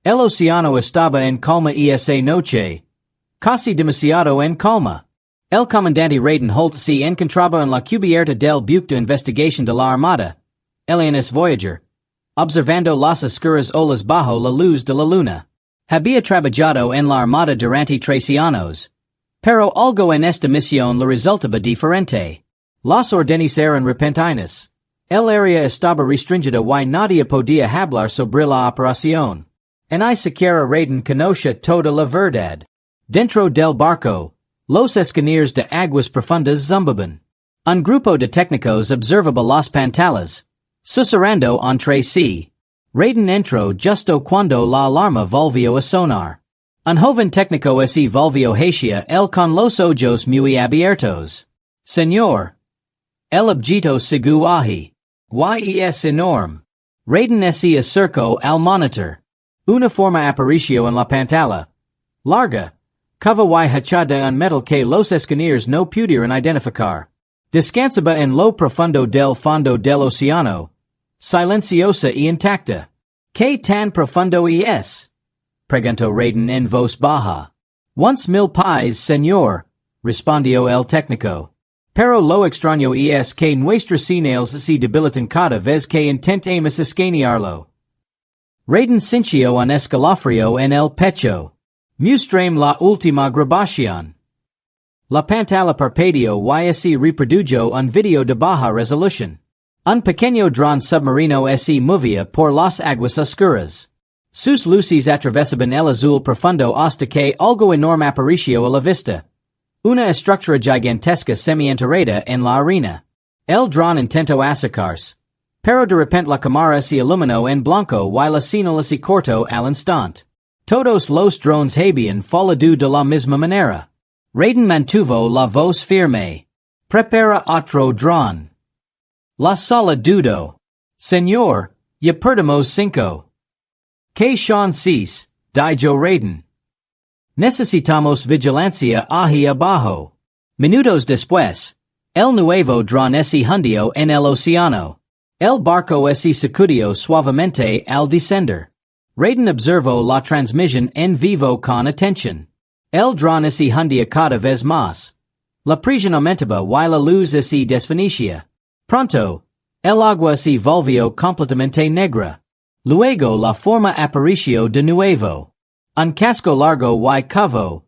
El océano estaba en calma esa noche. Casi demasiado en calma. El comandante Raiden Holt se encontraba en la cubierta del buque de investigación de la Armada, Alienus Voyager, observando las oscuras olas bajo la luz de la luna. Había trabajado en la Armada durante 13 años. Pero algo en esta misión le resultaba diferente. Las órdenes eran repentinas. El área estaba restringida y nadie podía hablar sobre la operación. En ni siquiera Raiden conocía toda la verdad. Dentro del barco, los escaneers de aguas profundas zumbaban. Un grupo de técnicos observaba las pantallas, susurrando entre sí. Raiden entró justo cuando la alarma volvió a sonar. Un joven técnico se volvió hacia él con los ojos muy abiertos. Señor. El objeto sigue ahí. Y es enorme. Raiden se acercó al monitor. Una forma apareció en la pantalla. Larga. Cava y hachada un metal que los escaneers no pudieron identificar. Descansaba en lo profundo del fondo del océano. Silenciosa y intacta. ¿Qué tan profundo es? Preguntó Raiden en voz baja. Once mil pies, señor, respondió el técnico. Pero lo extraño es que nuestras señales se debilitan cada vez que intentamos escanearlo. Raiden sintió un escalofrío en el pecho. Mostrame la última grabación. La pantalla parpadeó y se reprodujo un video de baja resolución. Un pequeño dron submarino se movía por las aguas oscuras. Sus luces atravesaban el azul profundo hasta que algo enorme apareció a la vista. Una estructura gigantesca semi-enterrada en la arena. El dron intentó acercarse. Pero de repente la cámara se iluminó en blanco y la señal se cortó al instante. Todos los drones habían fallado de la misma manera. Raiden mantuvo la voz firme. Prepara otro dron. La sala dudó. Señor, ya perdimos 5. Que chances, dijo Raiden. Necesitamos vigilancia ahí abajo. Minutos después, el nuevo dron se hundió en el océano. El barco se sacudió suavemente al descender. Raiden observó la transmisión en vivo con atención. El dron se hundía cada vez más. La presión aumentaba y la luz se desvanecía. Pronto, el agua se volvió completamente negra. Luego la forma apareció de nuevo. Un casco largo y curvo,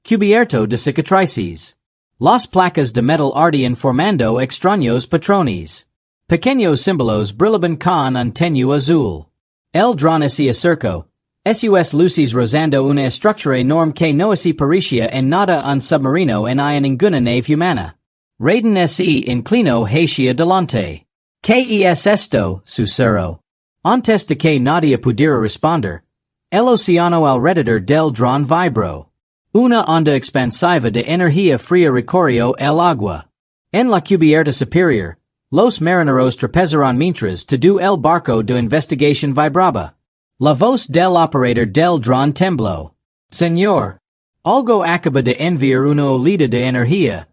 cubierto de cicatrices. Las placas de metal ardían formando extraños patrones. Pequeños símbolos brillaban con un tenue azul. El dron se acercó. Sus luces rozando una estructura enorme que no se parecía en nada un submarino en ninguna nave humana. Raiden se inclinó hacia adelante. ¿Qué es esto? Susurró. Antes de que nadie pudiera responder, el océano alrededor del dron vibró. Una onda expansiva de energía fría recorrió el agua. En la cubierta superior, los marineros trepezaron mientras todo el barco de investigación vibraba. La voz del operator del dron tembló. Señor, algo acaba de enviar una oleada de energía,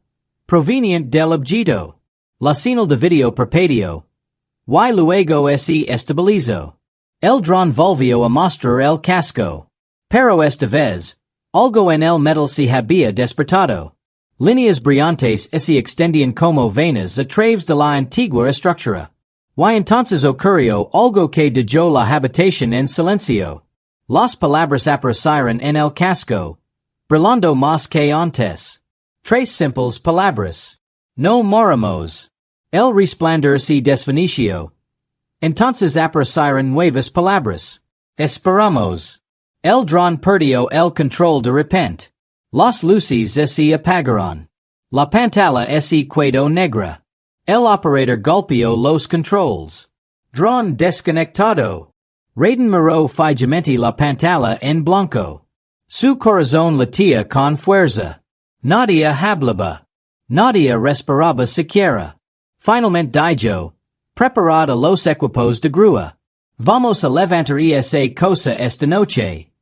proveniente del objeto. La señal de video parpadeó. Y luego se estabilizó. El dron volvió a mostrar el casco. Pero esta vez, algo en el metal se había despertado. Líneas brillantes se extendían como venas a través de la antigua estructura. Y entonces ocurrió algo que dejó la habitación en silencio. Las palabras aparecieron en el casco, brillando más que antes. 3 simples palabras. No morimos. El resplandor se desvaneció. Entonces aparecieron nuevas palabras. Esperamos. El dron perdió el control de repente. Las luces se apagaron. La pantalla se quedó negra. El operator golpeó los controls. Dron desconectado. Raiden miró fijamente la pantalla en blanco. Su corazón latía con fuerza. Nadie hablaba. Nadie respiraba siquiera. Finalmente dijo, preparad a los equipos de grúa. Vamos a levantar esa cosa esta noche.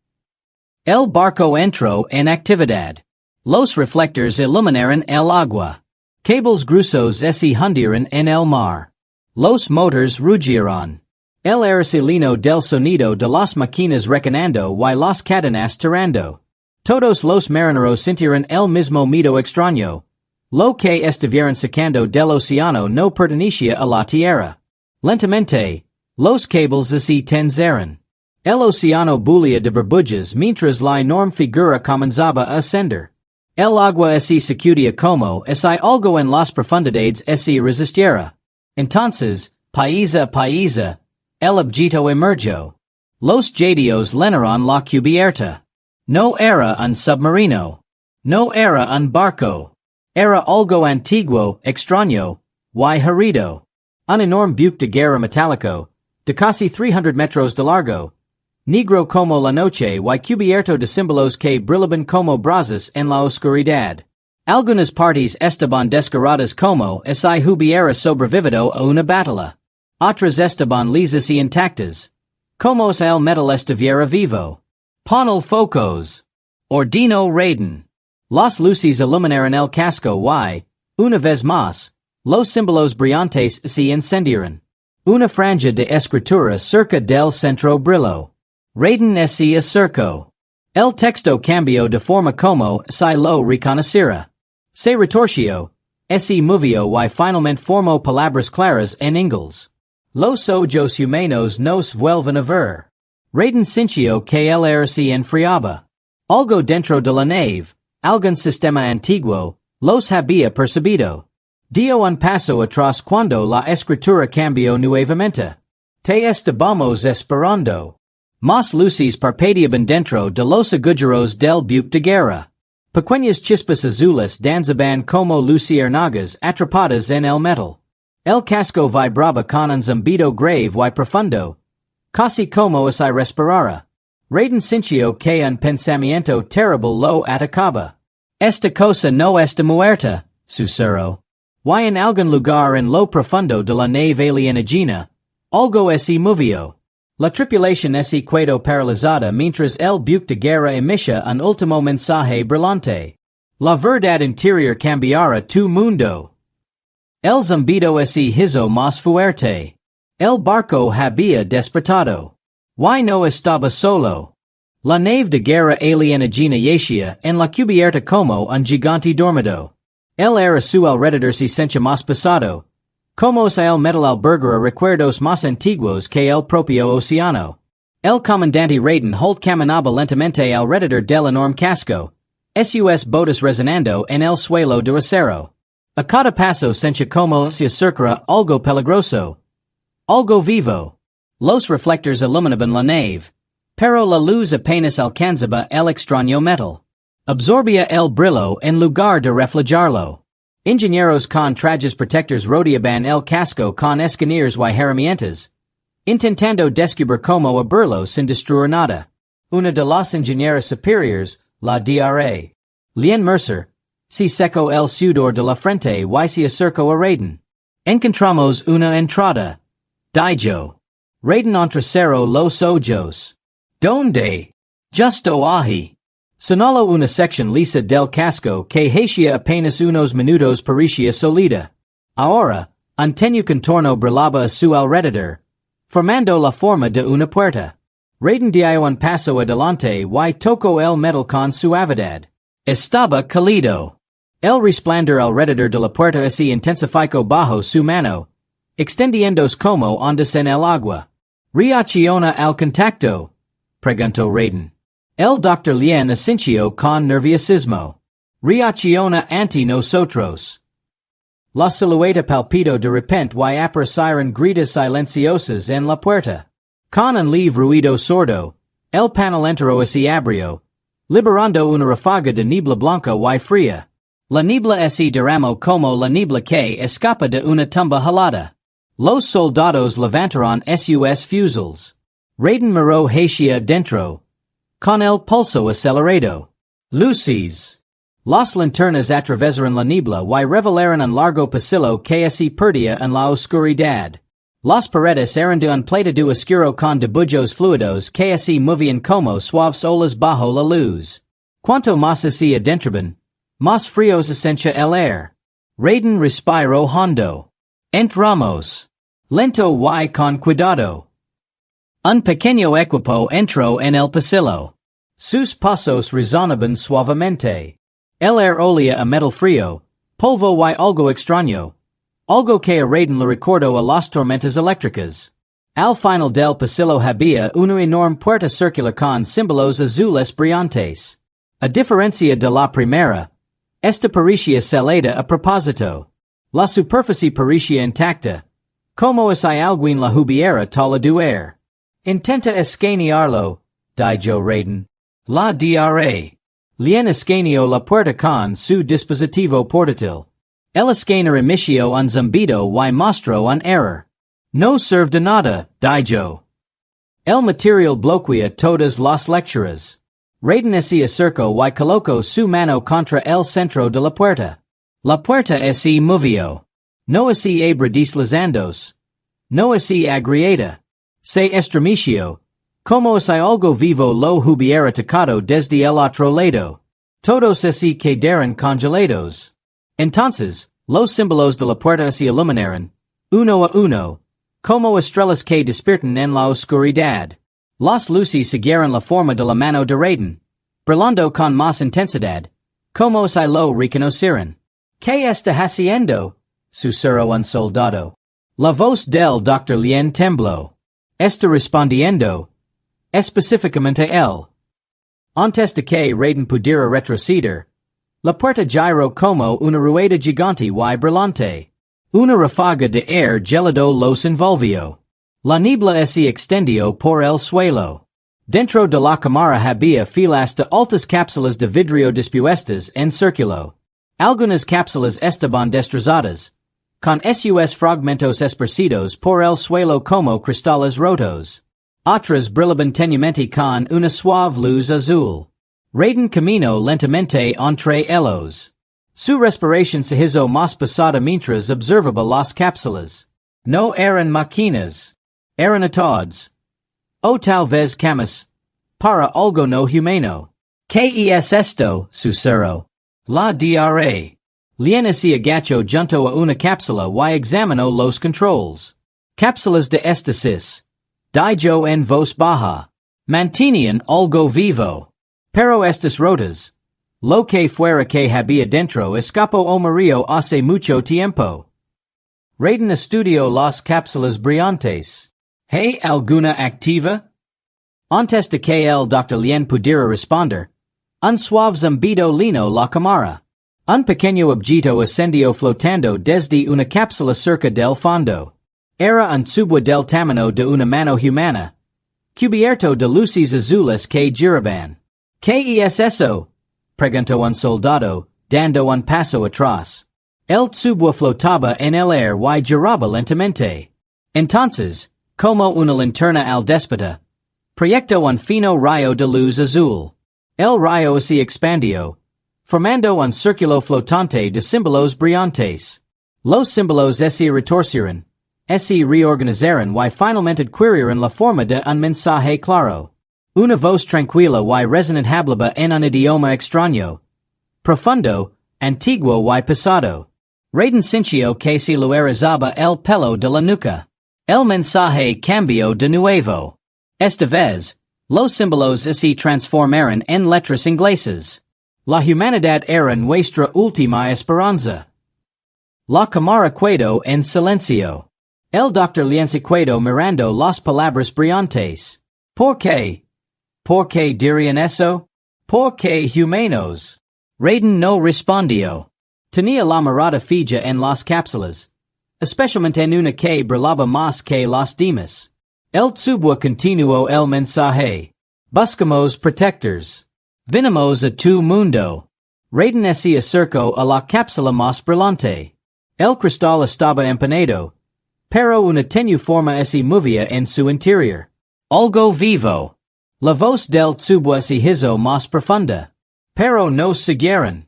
El barco entró en actividad. Los reflectores iluminaron el agua. Cables gruesos se hundieron en el mar. Los motores rugieron. El Aracilino del sonido de las máquinas reconando y las cadenas tirando. Todos los marineros sintieron el mismo miedo extraño. Lo que estuvieron sacando del océano no pertenecía a la tierra. Lentamente, los cables se tensieron. El océano bullía de burbujas mientras la enorme figura comenzaba a ascender. El agua se sacudía como si algo en las profundidades se resistiera. Entonces, país a país, el objeto emergió. Los jadios llenaron la cubierta. No era un submarino. No era un barco. Era algo antiguo, extraño, y herido. Un enorme buque de guerra metálico, de casi 300 metros de largo. Negro como la noche y cubierto de símbolos que brillaban como brasas en la oscuridad. Algunas partes estaban desgarradas como si hubiera sobrevivido a una batalla. Otras estaban lisas y intactas. Como si el metal estuviera vivo. Ponel focos. Ordino Raiden. Las luces iluminaron el casco y, una vez más, los símbolos brillantes se encendieron. Una franja de escritura cerca del centro brilló. Raiden se acercó. El texto cambió de forma como si lo reconociera. Se retorció, se movió y finalmente formó palabras claras en inglés. Los ojos humanos nos vuelven a ver. Raiden sintió que el aire se enfriaba. Algo dentro de la nave, algún sistema antiguo, los había percibido. Dio un paso atrás cuando la escritura cambió nuevamente. Te estábamos esperando. Más luces parpadeaban dentro de los agujeros del buque de guerra. Pequeñas chispas azules danzaban como luciérnagas atrapadas en el metal. El casco vibraba con un zumbido grave y profundo. Casi como si respirara. Raiden sintió que un pensamiento terrible lo atacaba. Esta cosa no está muerta, susurró. Y en algún lugar en lo profundo de la nave alienígena, algo se movió. La tripulación se quedó paralizada mientras el buque de guerra emitía un último mensaje brillante. La verdad interior cambiará tu mundo. El zumbido se hizo más fuerte. El barco había despertado. Y no estaba solo. La nave de guerra alienígena yacía en la cubierta como un gigante dormido. Él era su alrededor se sentía más pesado. Como si el metal albergara recuerdos más antiguos que el propio océano. El comandante Raiden Holt caminaba lentamente alrededor del enorme casco. Sus botas resonando en el suelo de acero. A cada paso sentía como se acercara algo peligroso. Algo vivo. Los reflectores iluminaban la nave. Pero la luz apenas alcanzaba el extraño metal. Absorbía el brillo en lugar de reflejarlo. Ingenieros con trajes protectores rodeaban el casco con escaneers y herramientas, intentando descubrir cómo abrirlo sin destruir nada. Una de las ingenieras superiores, la Dra. Lien Mercer, se secó el sudor de la frente y se acercó a Raiden. Encontramos una entrada. Dijo. Raiden entrecerró los ojos. ¿Dónde? Justo ahí. Señaló una sección lisa del casco que hacía apenas unos minutos parecía sólida. Ahora, un tenue contorno brillaba a su alrededor, formando la forma de una puerta. Raiden dio un paso adelante y tocó el metal con suavidad. Estaba cálido. El resplandor alrededor de la puerta se intensificó bajo su mano, extendiéndose como ondas en el agua. ¿Reacciona al contacto?, preguntó Raiden. El Dr. Lien asintió con nerviosismo. Reacciona ante nosotros. La silueta palpitó de repente y aparecieron gritas silenciosas en la puerta. Con un leve ruido sordo, el panel entero se abrió, liberando una ráfaga de niebla blanca y fría. La niebla se derramó como la niebla que escapa de una tumba helada. Los soldados levantaron sus fusiles. Raiden miró hacia dentro, con el pulso acelerado. Luces. Las linternas atravesaron la niebla y revelaron un largo pasillo que se perdía en la oscuridad. Las paredes eran de un plátano oscuro con dibujos fluidos que se movían como suaves olas bajo la luz. Cuanto más se adentraban, más frío se sentía el aire. Raiden respiró hondo. Entramos. Lento y con cuidado. Un pequeño equipo entró en el pasillo. Sus pasos resonaban suavemente. El air olía a metal frío, polvo y algo extraño. Algo que a Raiden le recordó a las tormentas eléctricas. Al final del pasillo había una enorme puerta circular con símbolos azules brillantes. A diferencia de la primera, esta parecía sellada a propósito. La superficie parecía intacta. Como si alguien la hubiera taladuer. Intenta escanearlo, dijo Raiden. La DRA. Lien escaneó la puerta con su dispositivo portátil. El escáner emitió un zumbido y mostró un error. No serve de nada, dijo. El material bloquea todas las lecturas. Raiden se acercó y colocó su mano contra el centro de la puerta. La puerta se movió. No se abre deslizandos. No se agrieta. Se estremeció. Como si algo vivo lo hubiera tocado desde el otro lado. Todos se quedaron congelados. Entonces, los símbolos de la puerta se iluminaron, uno a uno, como estrellas que despiertan en la oscuridad. Las luces siguieron la forma de la mano de Raiden, brillando con más intensidad, como si lo reconocieran. ¿Qué está haciendo? Susurró un soldado. La voz del Dr. Lien tembló. Está respondiendo. Específicamente él. Antes de que Raiden pudiera retroceder, la puerta giró como una rueda gigante y brillante. Una ráfaga de aire gelado los envolvió. La niebla se extendió por el suelo. Dentro de la cámara había filas de altas cápsulas de vidrio dispuestas en círculo. Algunas cápsulas estaban destrozadas, con sus fragmentos esparcidos por el suelo como cristales rotos. Otras brillaban tenuemente con una suave luz azul. Raiden caminó lentamente entre ellos. Su respiración se hizo más pesada mientras observaba las cápsulas. No eran máquinas. Eran ataúdes. O tal vez camas. Para algo no humano. ¿Qué es esto? Susurró. La DRA. Lien se agachó junto a una cápsula y examinó los controls. Cápsulas de estasis. Dijo en voz baja. Mantenían algo vivo. Pero estas rotas. Lo que fuera que había dentro escapó o murió hace mucho tiempo. Raiden estudió las cápsulas brillantes. ¿Hay alguna activa? Antes de que el Dr. Lien pudiera responder, un suave zumbido llenó la cámara. Un pequeño objeto ascendió flotando desde una cápsula cerca del fondo. Era un tubo del tamaño de una mano humana, cubierto de luces azules que giraban. ¿Qué es eso? Preguntó un soldado, dando un paso atrás. El tubo flotaba en el aire y giraba lentamente. Entonces, como una linterna al déspota, proyectó un fino rayo de luz azul. El rayo se expandió, formando un círculo flotante de símbolos brillantes. Los símbolos se retorcieron, se reorganizaron y finalmente adquirieron la forma de un mensaje claro. Una voz tranquila y resonante hablaba en un idioma extraño, profundo, antiguo y pasado. Raiden sintió que se le erizaba el pelo de la nuca. El mensaje cambió de nuevo. Esta vez, los símbolos se transformaron en letras inglesas. La humanidad era nuestra última esperanza. La cámara quedó en silencio. El Dr. Lien se quedó mirando las palabras brillantes. ¿Por qué? ¿Por qué dirían eso? ¿Por qué humanos? Raiden no respondió. Tenía la mirada fija en las cápsulas, especialmente en una que brillaba más que las demás. El tubo continuó el mensaje. Buscamos protectors. Vinimos a tu mundo. Raiden se acercó a la cápsula más brillante. El cristal estaba empanado, pero una tenue forma se movía en su interior. Algo vivo. La voz del tubo se hizo más profunda. Pero no siguieron.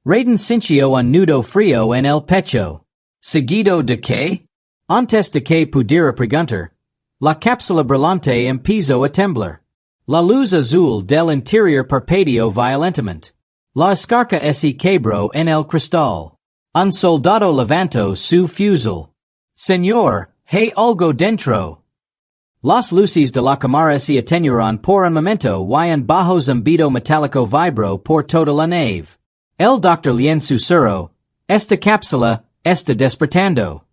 Raiden sintió un nudo frío en el pecho. ¿Seguido de qué? Antes de que pudiera preguntar, la cápsula brillante empezó a temblar. La luz azul del interior parpadeó violentamente. La escarcha se quebró en el cristal. Un soldado levantó su fusil. Señor, hay algo dentro. Las luces de la cámara se atenuaron por un momento y un bajo zumbido metálico vibró por toda la nave. El Dr. Lien susurró, esta cápsula está despertando.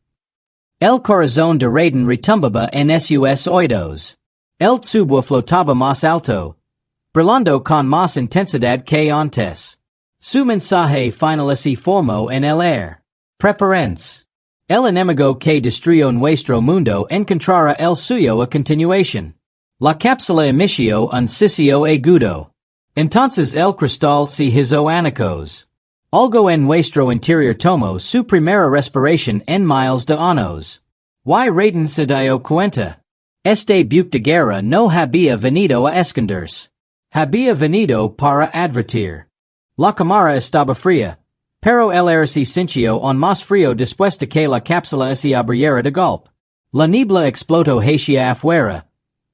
El corazón de Raiden retumbaba en sus oídos. El tubo flotaba más alto, brillando con más intensidad que antes. Su mensaje final se formó en el air. Prepárense. El enemigo que destruyó nuestro mundo encontrará el suyo a continuación. La cápsula emitió un sisio agudo. Entonces el cristal se hizo añicos. Algo en nuestro interior tomó su primera respiración en miles de años. Y Raiden se dio cuenta. Este buque de guerra no había venido a esconderse. Había venido para advertir. La cámara estaba fría. Pero el aire se sintió aún más frío después de que la cápsula se abriera de golpe. La niebla explotó hacia afuera,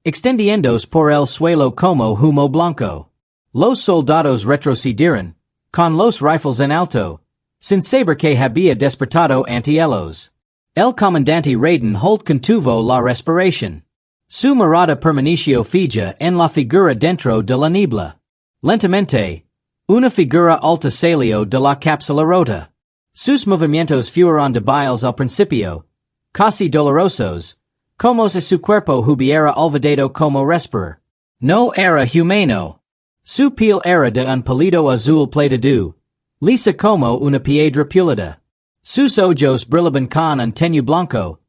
extendiéndose por el suelo como humo blanco. Los soldados retrocedieron, con los rifles en alto, sin saber que había despertado ante ellos. El comandante Raiden Holt contuvo la respiración. Su mirada permaneció fija en la figura dentro de la niebla. Lentamente, una figura alta salió de la cápsula rota. Sus movimientos fueron débiles al principio, casi dolorosos, como si su cuerpo hubiera olvidado cómo respirar. No era humano. Su piel era de un pálido azul plateado, lisa como una piedra pulida. Sus ojos brillaban con un tenue blanco,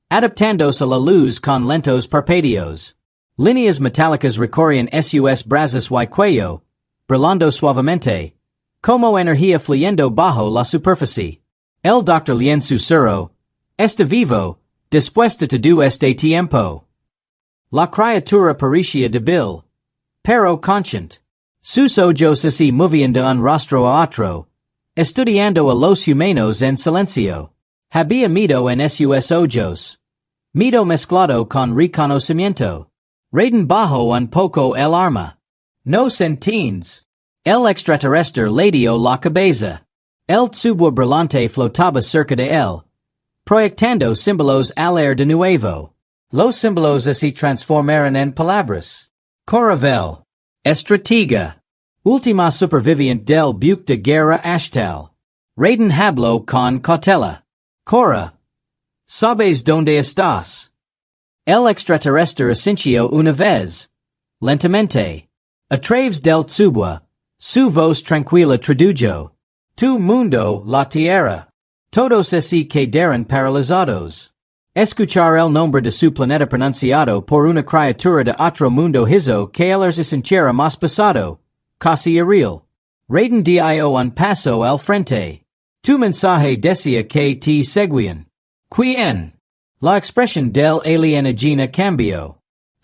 adaptándose a la luz con lentos parpadeos. Líneas metálicas recorrían sus brazos y cuello, brillando suavemente, como energía fluyendo bajo la superficie. El Dr. Lien susurró, está vivo, después de todo este tiempo. La criatura parecía débil, pero consciente. Sus ojos se movían de un rostro a otro, estudiando a los humanos en silencio. Había miedo en sus ojos. Miedo mezclado con reconocimiento. Raiden bajó un poco el arma. No sentins. El extraterrestre le dio la cabeza. El tubo brillante flotaba cerca de él, proyectando símbolos al aire de nuevo. Los símbolos se transformaron en palabras. Coravel. Estratega. Última superviviente del buque de guerra HFY. Raiden habló con cautela. Cora. ¿Sabes dónde estás? El extraterrestre asintió una vez. Lentamente. A través del tubo, su voz tranquila tradujo. Tu mundo, la Tierra. Todos se quedaron paralizados. Escuchar el nombre de su planeta pronunciado por una criatura de otro mundo hizo que el se sintiera más pesado, casi irreal. Raiden dio un paso al frente. Tu mensaje decía que te seguían. ¿Quién? La expresión del alienígena cambió.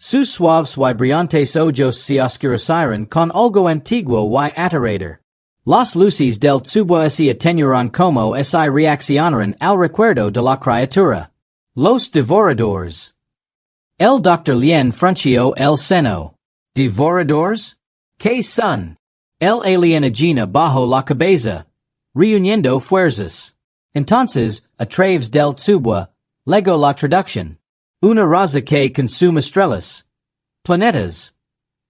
Sus suaves y brillantes ojos se oscurecieron con algo antiguo y aterrador. Las luces del tubo se atenuaron como si reaccionaran al recuerdo de la criatura. Los devoradores. El Dr. Lien frunció el seno. ¿Devoradores? ¿Qué son? El alienígena bajó la cabeza, reuniendo fuerzas. Entonces, a través del tubo, legó la traducción. Una raza que consume estrellas, planetas,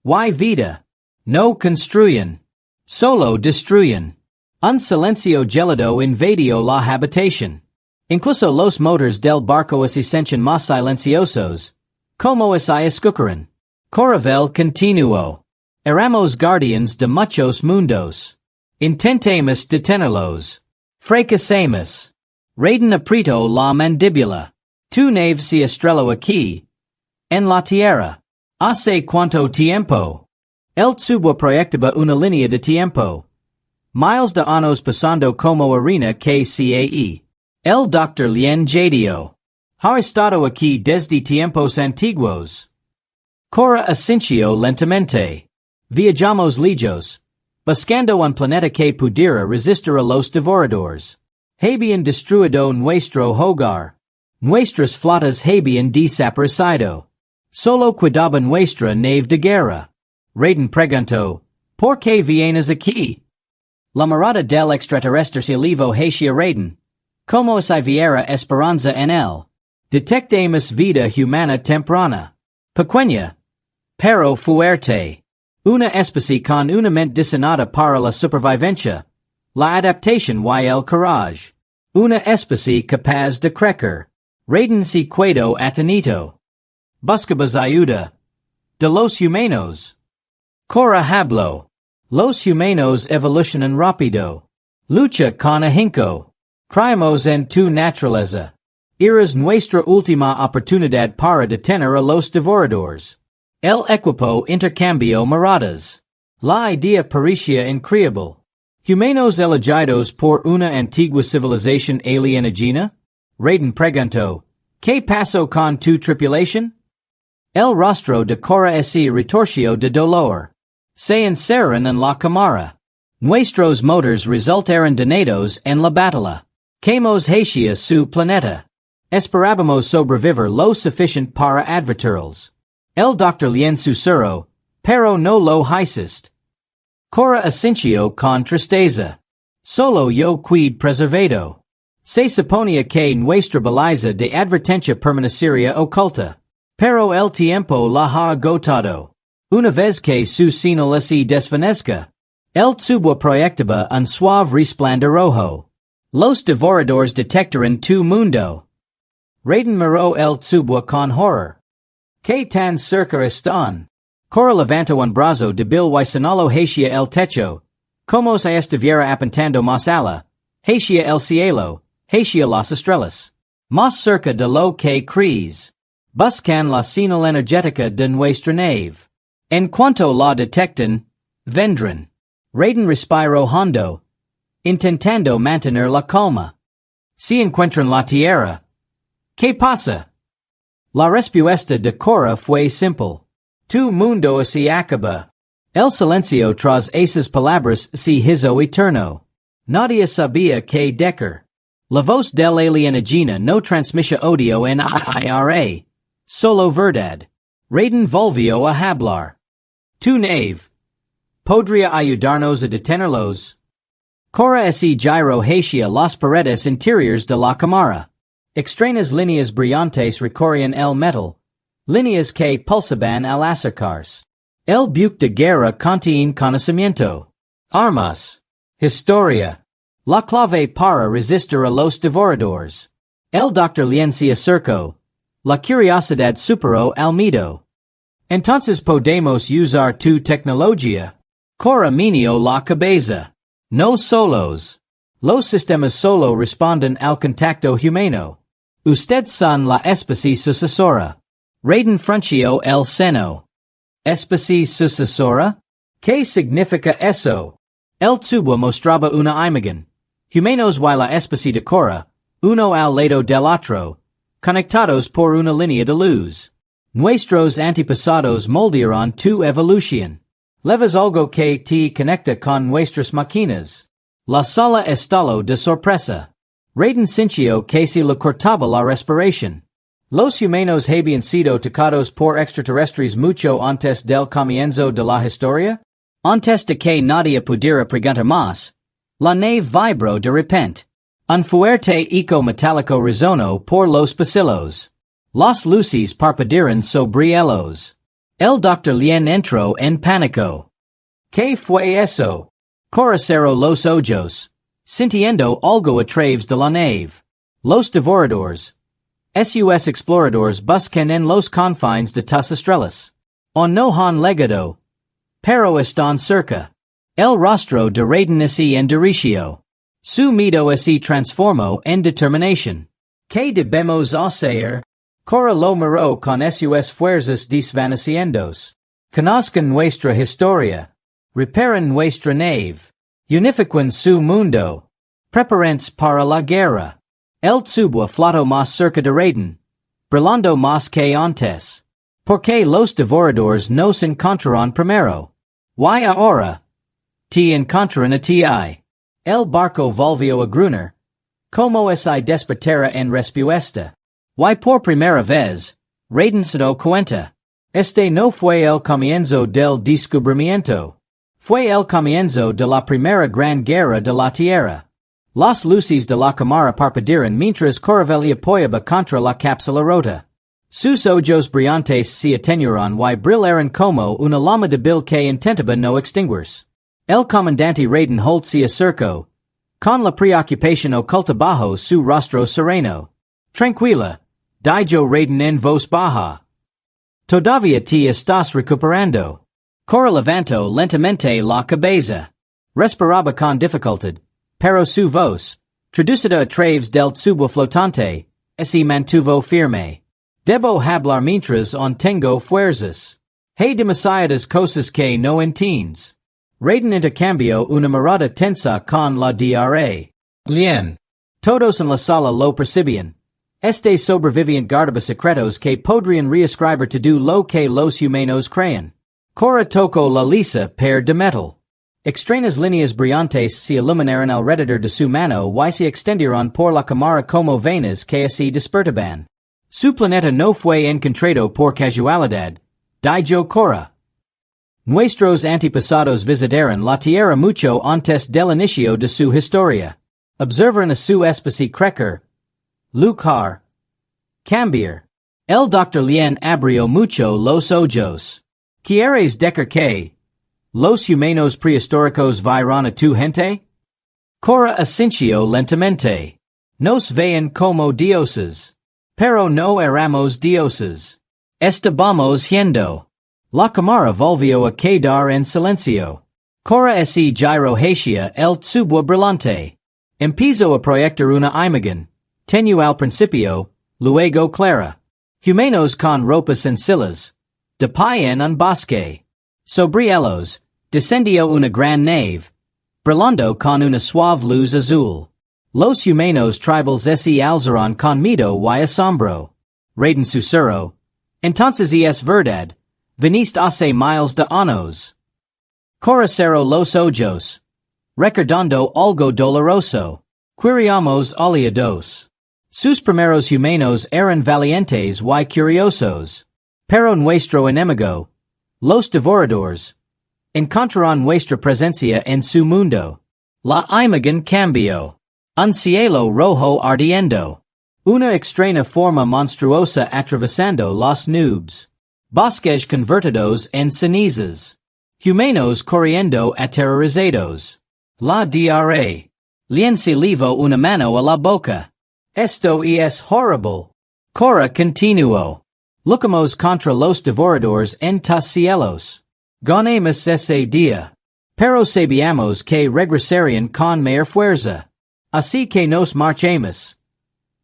y vida. No construyen, solo destruyen. Un silencio gélido invadió la habitación. Incluso los motores del barco se sienten más silenciosos, como si escucharan. Coravel continuó. Éramos guardianes de muchos mundos. Intentemos detenerlos. Fracasamos. Raiden apretó la mandíbula. Tu nave se estrelló aquí, en la Tierra. ¿Hace cuánto tiempo? El tubo proyectaba una línea de tiempo. Miles de años pasando como arena que cae. El Dr. Lien jadeó. Ha estado aquí desde tiempos antiguos. Cora asintió lentamente. Viajamos lejos, buscando un planeta que pudiera resistir a los devoradores. Habían destruido nuestro hogar. Nuestras flotas habían desaparecido. Solo quedaba nuestra nave de guerra. Raiden preguntó, ¿por qué vienes aquí? La mirada del extraterrestre se elevó hacia Raiden, como si viera esperanza en él. Detectamos vida humana temprana. Pequeña. Pero fuerte. Una especie con una mente diseñada para la supervivencia. La adaptación y el courage. Una especie capaz de crecer. Raiden si cuedo atenito. Buscabas ayuda. De los humanos. Cora hablo. Los humanos evolucionan rápido. Lucha con ahinco. Creemos en tu naturaleza. Eres nuestra última oportunidad para detener a los devoradores. El equipo intercambio miradas. La idea parecía increíble. Humanos elegidos por una antigua civilización alienígena? Raiden preguntó. ¿Qué pasó con tu tripulación? El rostro de Cora se retorció de dolor. Se encerraron en la cámara. Nuestros motores resultaron dañados en la batalla. Quemos hacia su planeta. Esperábamos sobrevivir lo suficiente para advertirles. El doctor Lien susurró, pero no lo hiciste. Cora asintió con tristeza. Solo yo quid preservado. Se suponía que nuestra baliza de advertencia permanecería oculta. Pero el tiempo la ha agotado. Una vez que su señal se desvanezca. El tubo proyectaba un suave resplandor rojo. Los devoradores detectaron tu mundo. Raiden miró el tubo con horror. ¿Qué tan cerca están? Cora levantó un brazo débil y señaló hacia el techo. Como si estuviera apuntando más ala. Hacia el cielo, hacia las estrellas. Más cerca de lo que crees. Buscan la señal energética de nuestra nave. En cuanto la detecten, vendrán. Raiden respiró hondo. Intentando mantener la calma. Si encuentran la Tierra. ¿Qué pasa? La respuesta de Cora fue simple. Tu mundo se acaba. El silencio tras esas palabras se hizo eterno. Nadie sabía qué decir. La voz del alienígena no transmitía odio en IRA. Solo verdad. Raiden volvió a hablar. Tu nave. ¿Podría ayudarnos a detenerlos? Cora se giró hacia las paredes interiores de la cámara. Extrañas líneas brillantes recorrían el metal. Líneas que pulsaban al acercarse. El buque de guerra contiene conocimiento. Armas. Historia. La clave para resistir a los devoradores. El doctor Lien se acercó. La curiosidad superó al miedo. Entonces podemos usar tu tecnología. Cora meneó la cabeza. No solos. Los sistemas solo responden al contacto humano. Usted son la especie sucesora. Raiden frunció el seno. ¿Especie sucesora? ¿Qué significa eso? El tubo mostraba una imagen. Humanos y la especie de Cora, uno al lado del otro, conectados por una línea de luz. Nuestros antepasados moldearon tu evolución. Leves algo que te conecta con nuestras máquinas. La sala estalló de sorpresa. Raiden sintió que se le cortaba la respiración. Los humanos habían sido tocados por extraterrestres mucho antes del comienzo de la historia. Antes de que nadie pudiera preguntar más, la nave vibró de repente. Un fuerte eco metálico resonó por los pasillos. Las luces parpadearon sobre ellos. El doctor Lien entró en pánico. ¿Qué fue eso? Cora cerró los ojos, sintiendo algo a través de la nave. Los devoradores. Sus exploradores buscan en los confines de tus estrellas. O no han legado. Pero están cerca. El rostro de Raiden se endureció. Su miedo se transformó en determinación. ¿Qué debemos hacer? Cora lo miró con sus fuerzas desvaneciéndose. Conozcan nuestra historia. Reparen nuestra nave. Unifiquen su mundo. Preparense para la guerra. El tubo flotó más cerca de Raiden. Brillando más que antes. Porque los devoradores nos encontraron primero. Y ahora. Te encontraron a ti. El barco volvió a gruñir. Como si despertara en respuesta. Y por primera vez, Raiden se dio cuenta. Este no fue el comienzo del descubrimiento. Fue el comienzo de la primera gran guerra de la Tierra. Las luces de la cámara parpadearon mientras Cora apoyaba contra la cápsula rota. Sus ojos brillantes se atenuaron y brillaron como una llama débil que intentaba no extinguirse. El comandante Raiden Holt se acercó, con la preocupación oculta bajo su rostro sereno. Tranquila, dijo Raiden en voz baja. Todavía te estás recuperando. Cora levantó lentamente la cabeza. Respiraba con dificultad, pero su voz, traducida a través del tubo flotante, se mantuvo firme. Debo hablar mientras on tengo fuerzas. Hay demasiadas cosas que no entiendes. Raiden intercambió una mirada tensa con la Dra. Lien. Todos en la sala lo percibían. Este sobreviviente guardaba secretos que podrían reescribir todo lo que los humanos creen. Cora tocó la lisa per de metal. Extrañas líneas brillantes se iluminaron alrededor de su mano y se extendieron por la cámara como venas que se despertaban. Su planeta no fue encontrado por casualidad, dijo Cora. Nuestros antepasados visitaron la Tierra mucho antes del inicio de su historia. Observaron a su especie crecer, luchar, cambiar. El Dr. Lien abrió mucho los ojos. ¿Quieres decir que los humanos prehistóricos vieron a tu gente? Cora asintió lentamente. Nos veían como dioses. Pero no éramos dioses. Estábamos yendo. La cámara volvió a quedar en silencio. Cora se giró hacia el tubo brillante. Empezó a proyectar una imagen, tenue al principio, luego clara. Humanos con ropas sencillas. De pie en un bosque. Sobre ellos, descendió una gran nave, brillando con una suave luz azul. Los humanos tribales se alzaron con miedo y asombro. Raiden susurró. Entonces es verdad. Viniste hace miles de años. Cora cerró los ojos. Recordando algo doloroso. Queríamos aliados. Sus primeros humanos eran valientes y curiosos. Pero nuestro enemigo, los devoradores, encontraron nuestra presencia en su mundo. La imagen cambió. Un cielo rojo ardiendo. Una extraña forma monstruosa atravesando las nubes. Bosques convertidos en cenizas. Humanos corriendo aterrorizados. La Dra. Lien se llevó una mano a la boca. Esto es horrible. Cora continuó. Luchamos contra los devoradores en tus cielos. Ganemos ese día. Pero sabíamos que regresarían con mayor fuerza. Así que nos marchemos.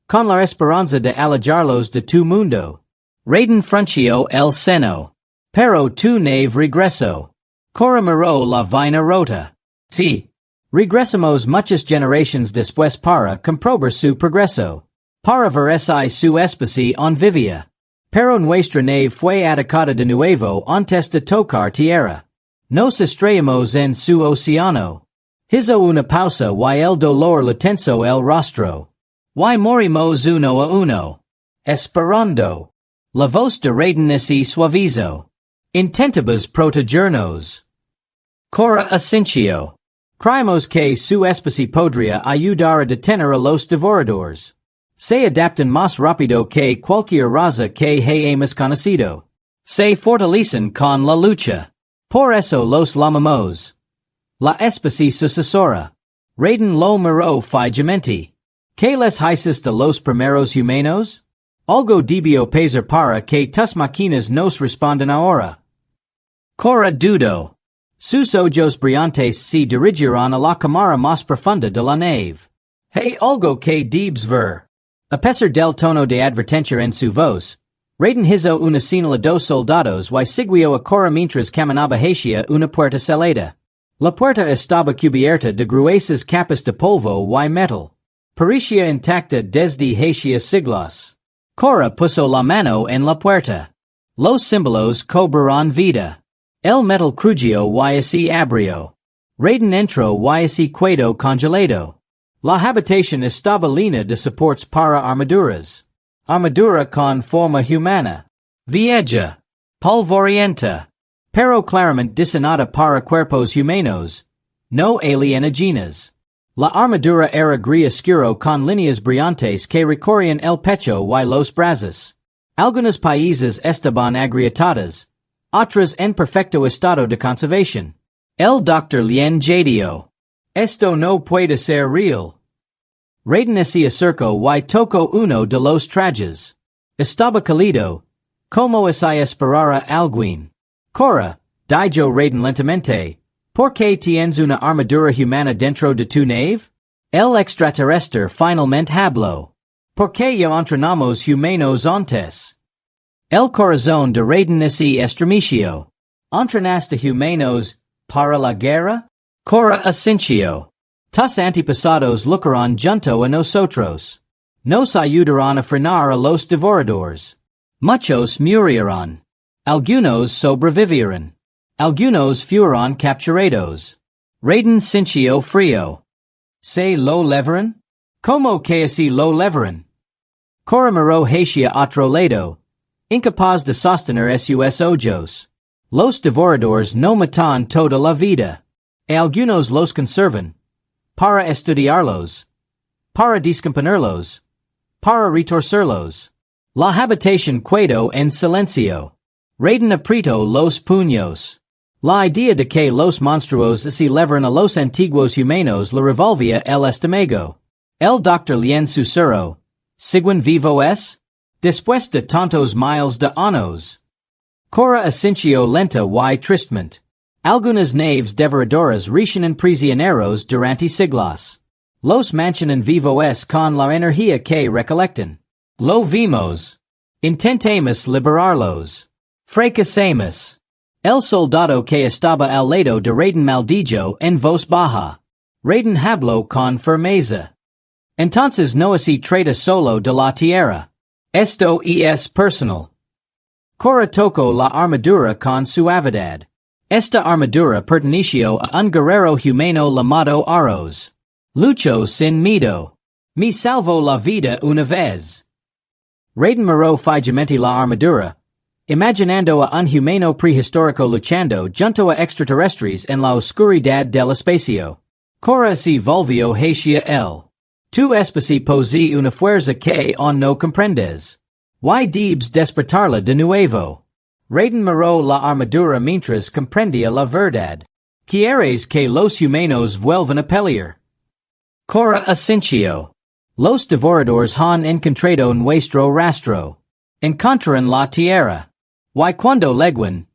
Con la esperanza de alejarlos de tu mundo. Raiden frunció el seno. Pero tu nave regresó. Cora miró la vaina rota. Sí. Regresamos muchas generaciones después para comprobar su progreso. Para ver si su especie on vivía. Pero nuestra nave fue atacada de nuevo antes de tocar tierra. Nos estrellamos en su océano. Hizo una pausa y el dolor le tensó el rostro. Y morimos uno a uno. Esperando. La voz de Raiden se suavizó. Intentabas protegernos. Cora asintió. Creemos que su especie podría ayudar a detener a los devoradores. Se adaptan más rápido que cualquier raza que hayamos conocido. Se fortalecen con la lucha. Por eso los llamamos. La especie sucesora. Raiden lo miró fijamente. ¿Qué les hiciste a los primeros humanos? Algo debió pasar para que tus máquinas nos respondan ahora. Cora dudó. Sus ojos brillantes se dirigieron a la cámara más profunda de la nave. Hay algo que debes ver. A pesar del tono de advertencia en su voz, Raiden hizo una señal a dos soldados y siguió a Cora mientras caminaba hacia una puerta selada. La puerta estaba cubierta de gruesas capas de polvo y metal. Parecía intacta desde hacia siglos. Cora puso la mano en la puerta. Los símbolos cobraron vida. El metal crujió y se abrió. Raiden entró y se quedó congelado. La habitación estaba llena de soportes para armaduras. Armadura con forma humana. Vieja. Polvorienta. Pero claramente diseñada para cuerpos humanos. No alienígenas. La armadura era gris oscuro con líneas brillantes que recorrían el pecho y los brazos. Algunos países estaban agrietadas. Otras en perfecto estado de conservación. El Dr. Lien Jadio. Esto no puede ser real. Raiden se acercó y tocó uno de los trajes. Estaba cálido. Como si esperara alguien. Cora, dijo Raiden lentamente. ¿Por qué tienes una armadura humana dentro de tu nave? El extraterrestre finalmente habló. ¿Por qué ya entrenamos humanos antes? El corazón de Raiden se estremeció. ¿Entrenaste humanos para la guerra? Cora asintió. Tus antepasados lucharán junto a nosotros. Nos ayudarán a frenar a los devoradores. Muchos morirán. Algunos sobrevivirán. Algunos fueron capturados. Raiden sintió frío. ¿Se lo levaron? ¿Cómo que se lo levaron? Cora miró hacia otro lado. Incapaz de sostener sus ojos. Los devoradores no matan toda la vida. Y algunos los conservan. Para estudiarlos. Para descomponerlos. Para retorcerlos. La habitación quedó en silencio. Raiden apretó los puños. La idea de que los monstruos se levaran a los antiguos humanos le revolvía el estómago. El Dr. Lien susurró. ¿Siguen vivos? Después de tantos miles de años. Cora asintió lenta y tristemente. Algunas naves devoradoras reciben prisioneros durante siglos. Los mantienen vivos con la energía que recolectan. Lo vimos. Intentemos liberarlos. Fracasamos. El soldado que estaba al lado de Raiden maldijo en voz baja. Raiden habló con firmeza. Entonces no se trata solo de la Tierra. Esto es personal. Cora tocó la armadura con suavidad. Esta armadura perteneció a un guerrero humano llamado Aros. Luchó sin miedo. Me salvó la vida una vez. Raiden miró fijamente la armadura, imaginando a un humano prehistórico luchando junto a extraterrestres en la oscuridad del espacio. Cora se volvió hacia él. Tu especie posee una fuerza que aún no comprendes. Why debes despertarla de nuevo? Raiden miró la armadura mientras comprendía la verdad. ¿Quieres que los humanos vuelvan a pelear? Cora asintió. Los devoradores han encontrado nuestro rastro. Encontrarán la tierra. Y cuando leguen,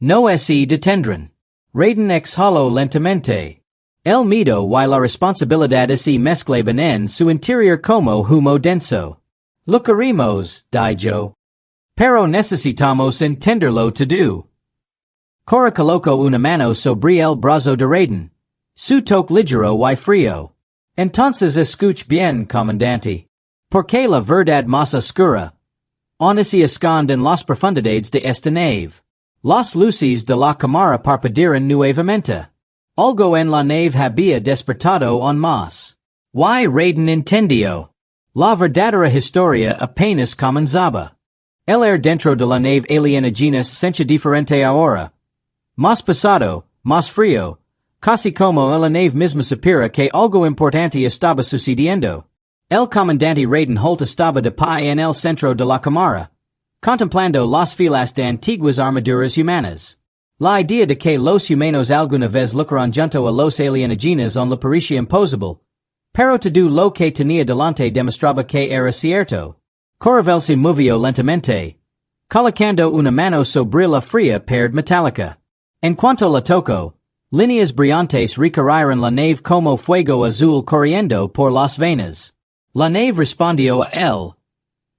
no se detendrán. Raiden exhaló lentamente. El miedo y la responsabilidad se mezclaban en su interior como humo denso. Lo queremos, dijo. Pero necesitamos entenderlo todo. Cora colocó una mano sobre el brazo de Raiden. Su toque ligero y frío. Entonces escuch bien, comandante. Porque la verdad más oscura. Aún se esconde en las profundidades de esta nave. Las luces de la cámara parpadearon nuevamente. Algo en la nave había despertado aún más. Y Raiden entendió. La verdadera historia apenas comenzaba. El aire dentro de la nave alienígena se siente diferente ahora. Más pesado, más frío, casi como la nave misma supera que algo importante estaba sucediendo. El comandante Raiden Holt estaba de pie en el centro de la cámara, contemplando las filas de antiguas armaduras humanas. La idea de que los humanos alguna vez lucharán junto a los alienígenas on le parecía imposible, pero todo lo que tenía delante demostraba que era cierto. Cora se movió lentamente, colocando una mano sobre la fría pared metálica. En cuanto la tocó, líneas brillantes recorrieron la nave como fuego azul corriendo por las venas. La nave respondió a él.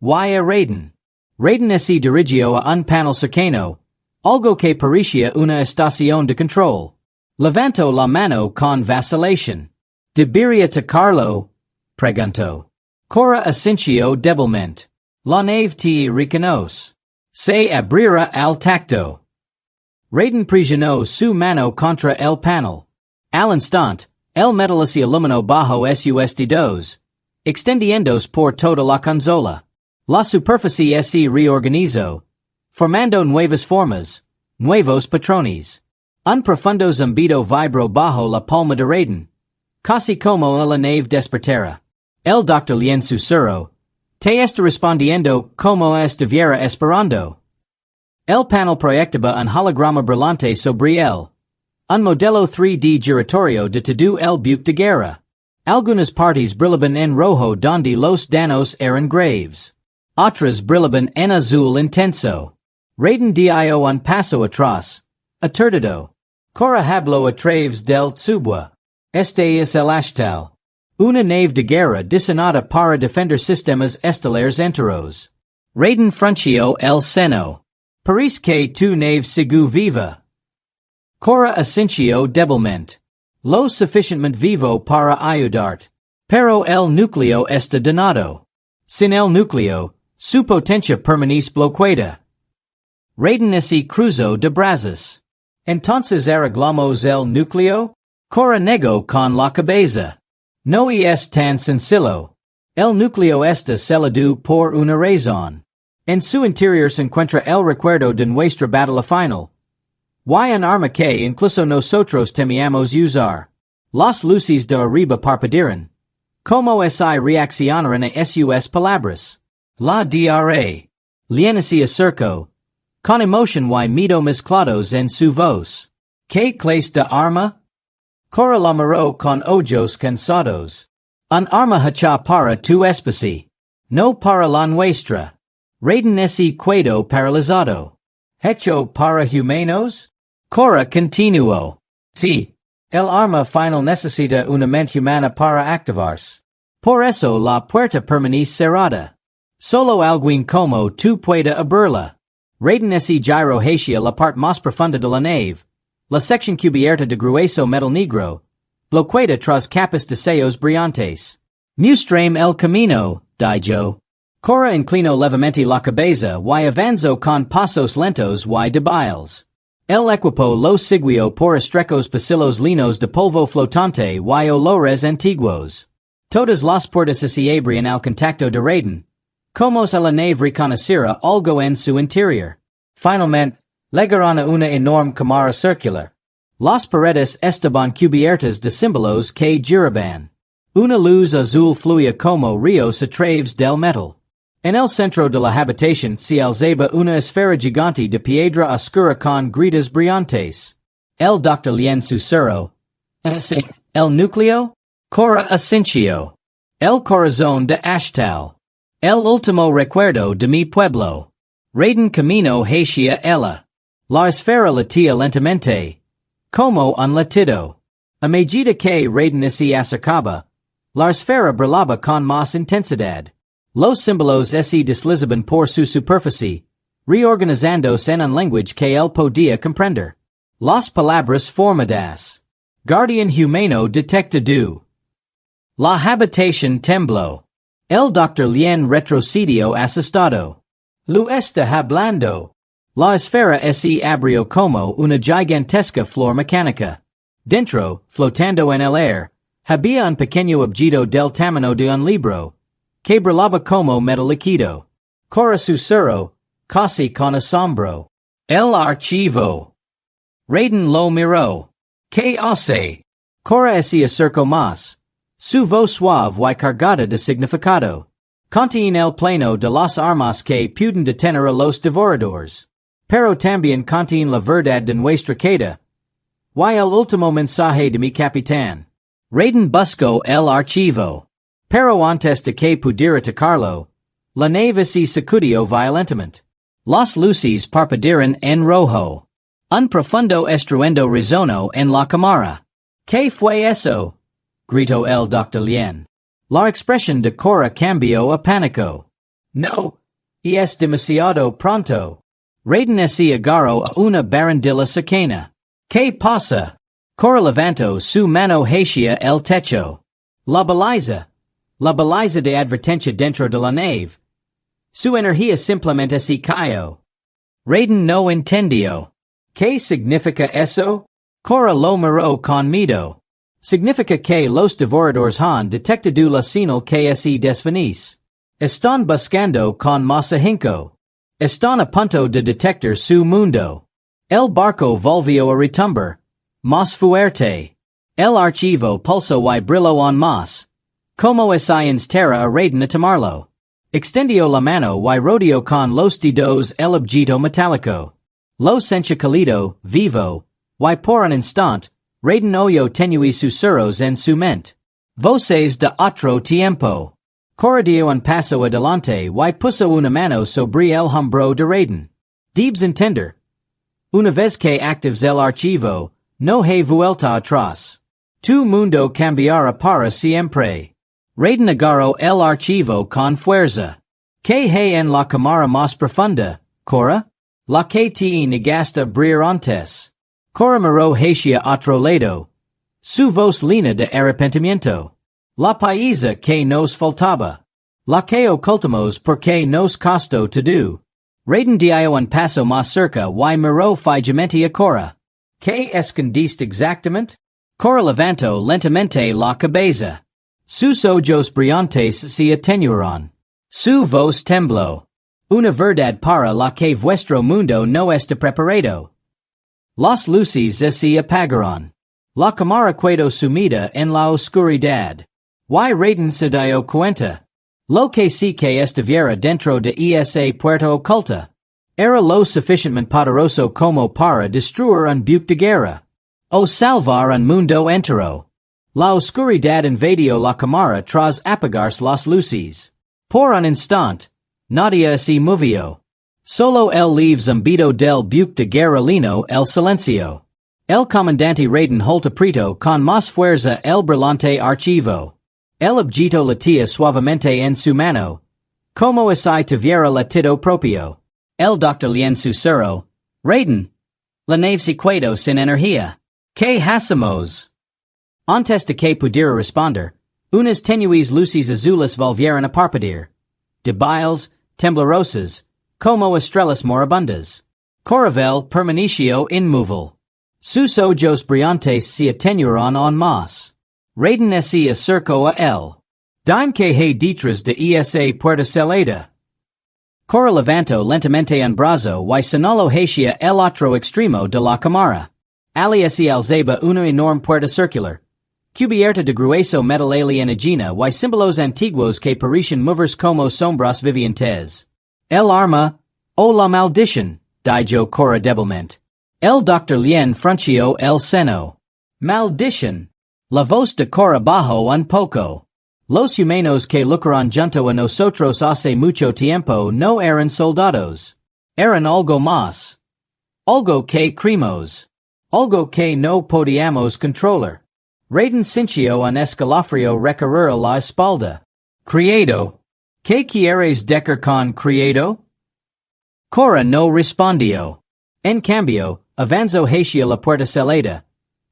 Y a Raiden. Raiden se dirigió a un panel cercano, algo que parecía una estación de control. Levantó la mano con vacilación. ¿Debería tocarlo? Preguntó. Cora asintió débilmente. La nave te reconoce. Se abrirá al tacto. Raiden presionó su mano contra el panel. Al instante, el metal se iluminó bajo sus dedos, extendiéndose por toda la consola. La superficie se reorganizó, formando nuevas formas, nuevos patrones. Un profundo zumbido vibró bajo la palma de Raiden, casi como la nave despertara. El Dr. Lien susurró. Te está respondiendo como estuviera esperando. El panel proyectaba un holograma brillante sobre él. Un modelo 3D giratorio de todo el buque de guerra. Algunas partes brillaban en rojo donde los danos eran graves. Otras brillaban en azul intenso. Raiden dio un paso atrás. Aturdido. Cora habló a través del tubo. Este es el ashtal. Una nave de guerra diseñada para defender sistemas estelares enteros. Raiden frunció el seno. Parece que tu nave sigue viva. Cora asintió débilmente. Lo suficientemente vivo para ayudarte. Pero el núcleo está dañado. Sin el núcleo, su potencia permanece bloqueada. Raiden se cruzó de brazos. Entonces arreglamos el núcleo? Cora negó con la cabeza. No es tan sencillo. El núcleo está sellado por una razón. En su interior se encuentra el recuerdo de nuestra batalla final. Y un arma que incluso nosotros temíamos usar. Las luces de arriba parpadearon. Como si reaccionaran a sus palabras. La DRA. Lien se acercó. Con emoción y miedo mezclados en su voz. ¿Qué clase de arma? Cora la miró con ojos cansados. Un arma hecha para tu especie. No para la nuestra. Raiden se quedó paralizado. ¿Hecho para humanos? Cora continuó. Sí. El arma final necesita una mente humana para activarse. Por eso la puerta permanece cerrada. Solo alguien como tú puede abrirla. Raiden se giró hacia la parte más profunda de la nave. La sección cubierta de grueso metal negro. Bloqueada tras capas de sellos brillantes. Mustrame el camino, dijo. Cora inclinó levemente la cabeza y avanzó con pasos lentos y débiles. El equipo lo siguió por estrecos pasillos llenos de polvo flotante y olores antiguos. Todas las puertas se abrían al contacto de Raiden. Como si la nave reconociera algo en su interior. Finalmente, llegaron a una enorme cámara circular. Las paredes estaban cubiertas de símbolos que giraban. Una luz azul fluía como ríos a través del metal. En el centro de la habitación se alzaba una esfera gigante de piedra oscura con gritas brillantes. El Dr. Lien susurró. ¿Ese el núcleo? Cora asintió. El corazón de Ashtal. El último recuerdo de mi pueblo. Raiden camino hacia ella. La esfera latía lentamente. Como un latido. A medida que Raiden se acercaba, la esfera brillaba con más intensidad. Los símbolos se deslizaban por su superficie, reorganizándose en un lenguaje que él podía comprender. Las palabras formadas. Guardian humano detectado. La habitación tembló. El Dr. Lien retrocedió asustado. Lu está hablando. La esfera se abrió como una gigantesca flor mecánica. Dentro, flotando en el aire, había un pequeño objeto del tamaño de un libro, que brillaba como metal líquido. Cora susurró, casi con asombro. El archivo. Raiden lo miró. ¿Qué hace? Cora se acercó más. Su voz suave y cargada de significado. Contiene el plano de las armas que pueden detener a los devoradores. Pero también contiene la verdad de nuestra queda. Y el último mensaje de mi capitán. Raiden buscó el archivo. Pero antes de que pudiera tocarlo, la nave se sacudió violentamente. Las luces parpadearon en rojo. Un profundo estruendo resonó en la cámara. ¿Qué fue eso? Gritó el Dr. Lien. La expresión de Cora cambió a pánico. No, es demasiado pronto. Raiden se agarró a una barandilla cercana. ¿Qué pasa? Cora levantó su mano hacia el techo. La baliza de advertencia dentro de la nave. Su energía simplemente se cayó. Raiden no entendió. ¿Qué significa eso? Cora lo miró con miedo. Significa que los devoradores han detectado la señal que se desvanece. Están buscando con más ahínco. Están a punto de detectar su mundo. El barco volvió a retumbar. Más fuerte. El archivo pulsó y brilló aún más. Como si instara a Raiden a tomarlo. Extendio la mano y rodeo con los dedos el objeto metálico. Lo sencha calido, vivo, y por un instant, raiden oyo tenui susurros en su mente. Voces de otro tiempo. Corridio un paso adelante y puso una mano sobre el hombro de raiden. Debes entender. Una vez que actives el archivo, no hay vuelta atrás. Tu mundo cambiará para siempre. Raiden agarró el archivo con fuerza. Que hay en la cámara más profunda, Cora? La que te negaste abrir antes. Cora miró hacia otro lado. Su voz lina de arrepentimiento. La paisa que nos faltaba. La que ocultamos porque nos costó todo. Raiden dio un paso más cerca y miró fijamente a Cora. ¿Qué escondiste exactamente? Cora levantó lentamente la cabeza. Sus ojos brillantes se atenuaron. Su voz tembló. Una verdad para la que vuestro mundo no está preparado. Las luces se apagaron. La cámara quedó sumida en la oscuridad. Y Raiden se dio cuenta. Lo que sí que estuviera dentro de esa puerta oculta. Era lo suficientemente poderoso como para destruir un buque de guerra. O salvar un mundo entero. La oscuridad invadió la cámara tras apagarse las luces. Por un instante, nadie se movió. Solo el leve zumbido del buque de guerra llenó el silencio. El comandante Raiden holta preto con más fuerza el brillante archivo. El objeto latía suavemente en su mano, como si tuviera latido propio. El doctor Lien susurró, Raiden, la nave se quedó sin energía. ¿Qué hacemos? Antes de que pudiera responder, unas tenues luces azules volvieron a parpadear. Débiles, temblorosas, como estrellas moribundas. Coravel permaneció inmóvil. Sus ojos brillantes se atenuaron aún más. Raiden se acercó a él. Dime que hay detrás de esa puerta celada. Cora levantó lentamente un brazo y señaló hacia el otro extremo de la cámara. Allí se alzaba una enorme puerta circular, cubierta de grueso metal alienígena y símbolos antiguos que parecían moverse como sombras vivientes. El arma, o la maldición, dijo Cora débilmente. El doctor Lien frunció el seno. Maldición. La voz de Cora bajó un poco. Los humanos que lucharon junto a nosotros hace mucho tiempo no eran soldados. Eran algo más. Algo que creemos. Algo que no podíamos controlar. Raiden sintió un escalofrío recorrer la espalda. Creado. ¿Qué quieres decir con creado? Cora no respondió. En cambio, avanzó hacia la puerta celada.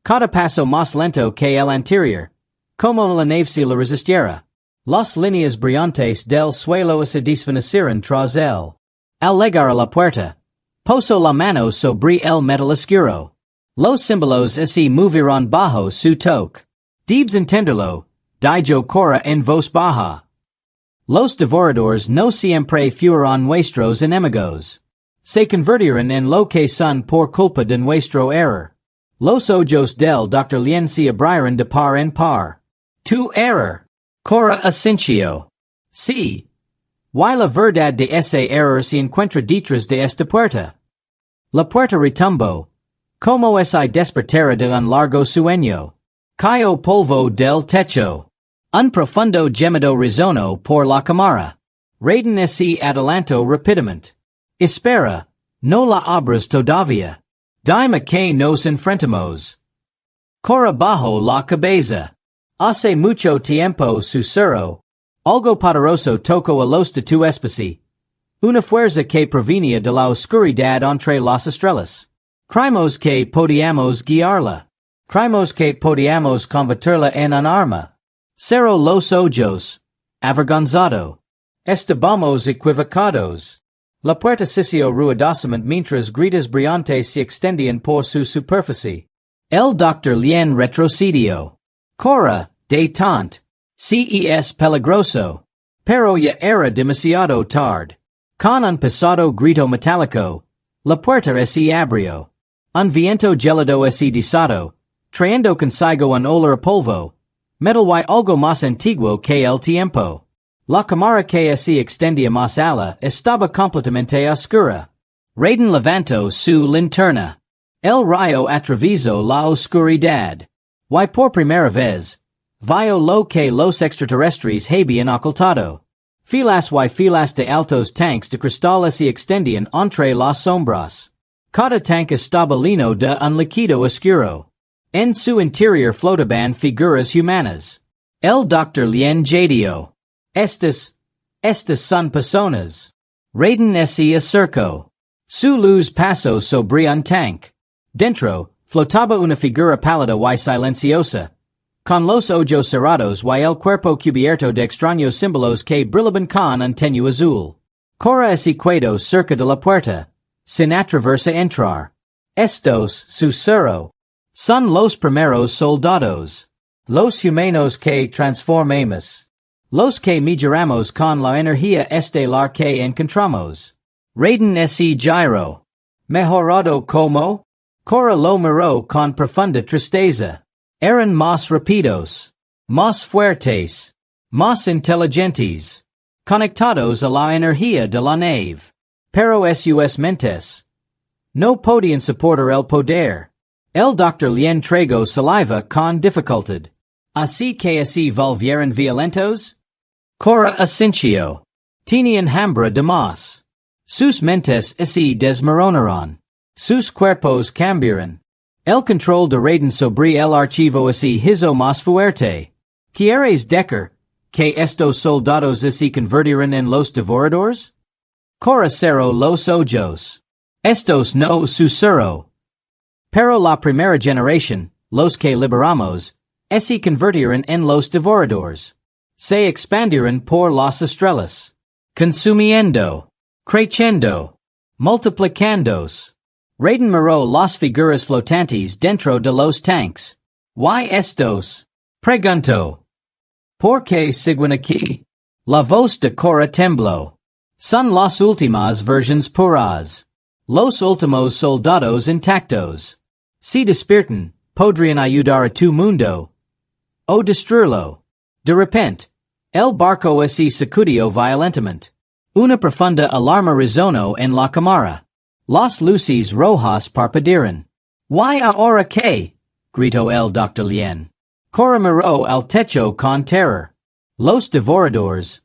Cada paso más lento que el anterior. Como la nave se la resistiera. Las líneas brillantes del suelo se desvanecieron tras él. Al llegar a la puerta, puso la mano sobre el metal oscuro. Los símbolos se movieron bajo su toque. Debes entenderlo, dijo Cora en voz baja. Los devoradores no siempre fueron nuestros enemigos. Se convirtieron en lo que son por culpa de nuestro error. Los ojos del Dr. Lien se abrieron de par en par. Tu error. Cora asintió. Sí. Y la verdad de ese error se encuentra detrás de esta puerta. La puerta retumbó. Como si despertara de un largo sueño. Cayó polvo del techo. Un profundo gemido resonó por la cámara. Raiden se adelantó rápidamente. Espera, no la abras todavía. Dime que nos enfrentamos. Cora bajó la cabeza. Hace mucho tiempo susurró. Algo poderoso tocó a los de tu especie. Una fuerza que provenía de la oscuridad entre las estrellas. Creemos que podíamos guiarla. Creemos que podíamos convertirla en un arma. Cerró los ojos. Avergonzado. Estábamos equivocados. La puerta se hizo ruidosamente mientras gritas brillantes se extendían por su superficie. El doctor Lien retrocedió. Cora, detente. Es peligroso. Pero ya era demasiado tarde. Con un pesado grito metálico, la puerta se abrió. Un viento gélido se desató, trayendo consigo un olor a polvo, metal y algo más antiguo que el tiempo. La cámara que se extendía más ala estaba completamente oscura. Raiden levantó su linterna. El rayo atravesó la oscuridad. Y por primera vez, vio lo que los extraterrestres habían ocultado. Filas y filas de altos tanques de cristal se extendían entre las sombras. Cada tanque estaba lleno de un líquido oscuro. En su interior flotaban figuras humanas. El Dr. Lien Jadio. Estas son personas. Raiden se acercó. Su luz pasó sobre un tanque. Dentro, flotaba una figura pálida y silenciosa. Con los ojos cerrados y el cuerpo cubierto de extraños símbolos que brillaban con un tenue azul. Cora se quedó cerca de la puerta, sin atreverse a entrar. Estos, susurró, son los primeros soldados. Los humanos que transformamos. Los que migramos con la energía estelar que encontramos. Raiden se giró. Mejorado como? Cora lo miró con profunda tristeza. Eran más rápidos, más fuertes, más inteligentes, conectados a la energía de la nave. Pero sus mentes no podían soportar el poder. El Dr. Lien tragó saliva con dificultad. Así que se volvieron violentos? Cora asintió. Tenían hambre de más. Sus mentes se desmoronaron. Sus cuerpos cambiaron. El control de Raiden sobre el archivo se hizo más fuerte. ¿Quieres decir que estos soldados se convertirán en los devoradores? Cora cerró los ojos. Estos no susurró. Pero la primera generación, los que liberamos, se convertirán en los devoradores. Se expandirán por las estrellas. Consumiendo. Creciendo. Multiplicándose. Raiden miró las figuras flotantes dentro de los tanques. ¿Y estos? Preguntó. ¿Por qué siguen aquí? La voz de Cora tembló. Son las últimas versiones puras. Los últimos soldados intactos. Si despiertan, podrían ayudar a tu mundo. O destruirlo. De repente, el barco se sacudió violentamente. Una profunda alarma resonó en la cámara. Las luces rojas parpadearon. ¿Y ahora qué? Gritó el Dr. Lien. Cora miró al techo con terror. Los devoradores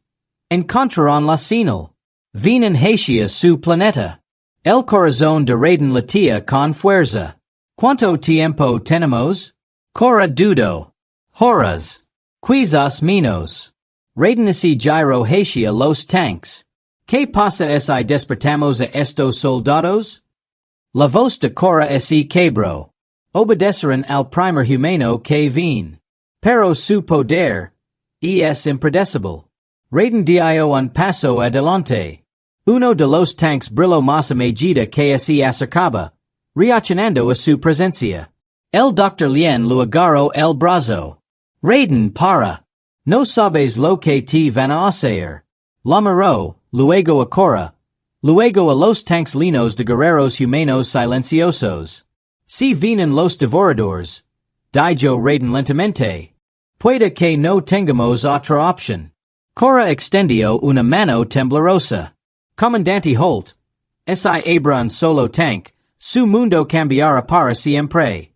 encontraron la señal. Vienen hacia su planeta. El corazón de Raiden latía con fuerza. ¿Cuánto tiempo tenemos? Cora dudó. Horas. Quizás menos. Raiden se giró hacia los tanques. ¿Qué pasa si despertamos a estos soldados? La voz de Cora se quebró. Obedecerán al primer humano que viene. Pero su poder es impredecible. Raiden dio un paso adelante. Uno de los tanques brilló más a medida que se acercaba, reaccionando a su presencia. El Dr. Lien lo agarró el brazo. Raiden, para. No sabes lo que te van a hacer. La miró. Luego a Cora, luego a los tanques llenos de guerreros humanos silenciosos. Si vienen los devoradores, dijo Raiden lentamente. Puede que no tengamos otra opción. Cora extendió una mano temblorosa. Comandante Holt, si abra un solo tanque, su mundo cambiará para siempre.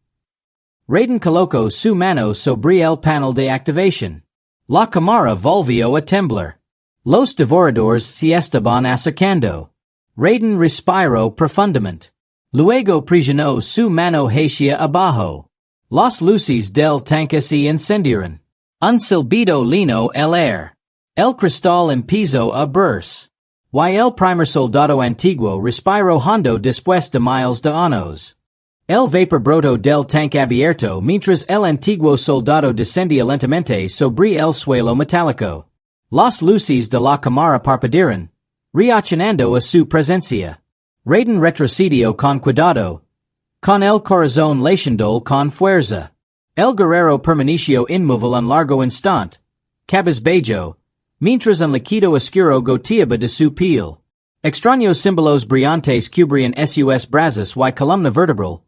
Raiden colocó su mano sobre el panel de activación. La cámara volvió a temblar. Los devoradores se estaban acercando. Raiden respiró profundamente. Luego presionó su mano hacia abajo. Las luces del tanque se encendieron. Un silbido llenó el aire. El cristal empezó a abrirse. Y el primer soldado antiguo respiró hondo después de miles de años. El vapor brotó del tanque abierto mientras el antiguo soldado descendía lentamente sobre el suelo metálico. Las luces de la cámara parpadearon, reaccionando a su presencia. Raiden retrocedió con cuidado. Con el corazón latiendo con fuerza. El guerrero permaneció inmóvil un largo instante, cabizbajo, mientras un líquido oscuro goteaba de su piel. Extraños símbolos brillantes cubrían sus brazos y columna vertebral,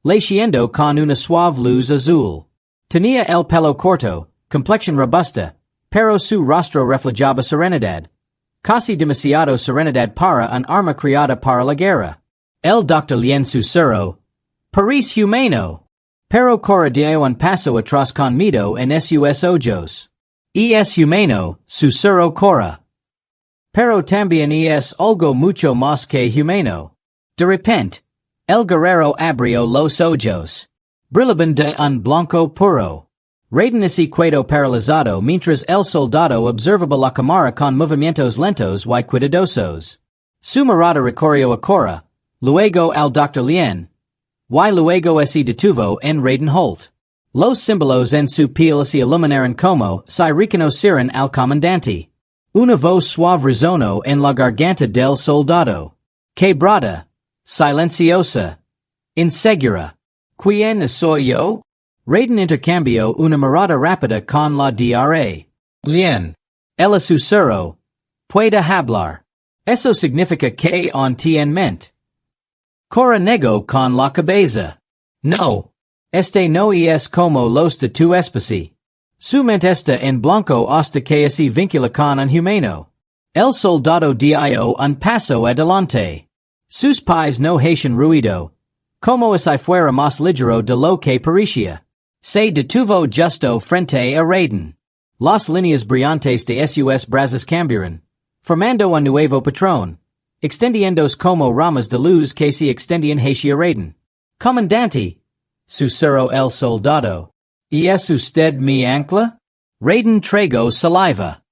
latiendo con una suave luz azul. Tenía el pelo corto, complexión robusta, Pero su rostro reflejaba serenidad. Casi demasiado serenidad para un arma criada para la guerra. El Dr. Lien susurró. Paris humano. Pero cora dio un paso atrás con miedo en sus ojos. Es humano, susurró Cora. Pero también es algo mucho más que humano. De repente, el guerrero abrió los ojos. Brillaban de un blanco puro. Raiden ese quedó paralizado mientras el soldado observaba la cámara con movimientos lentos y cuidadosos. Su mirada recorrió a Cora, luego al Dr. Lien, y luego se detuvo en Raiden Holt. Los símbolos en su piel se iluminaron como si reconocieran al comandante. Una voz suave resonó en la garganta del soldado. Quebrada. Silenciosa. Insegura. ¿Quién soy yo? Raiden intercambió una mirada rápida con la Dra. Lien. Ella susurró. Puede hablar. Eso significa que on tien mente. Cora negó con la cabeza. No. Este no es como los de tu especie. Su mente está en blanco hasta que se vincula con un humano. El soldado dio un paso adelante. Sus pies no hacen ruido. Como si fuera más ligero de lo que parecía. Se detuvo justo frente a Raiden. Las líneas brillantes de sus brazos cambiaron, formando un nuevo patrón, extendiéndose como ramas de luz que se extendían hacia Raiden. Comandante, susurró el soldado. ¿Es usted mi ancla? Raiden tragó saliva.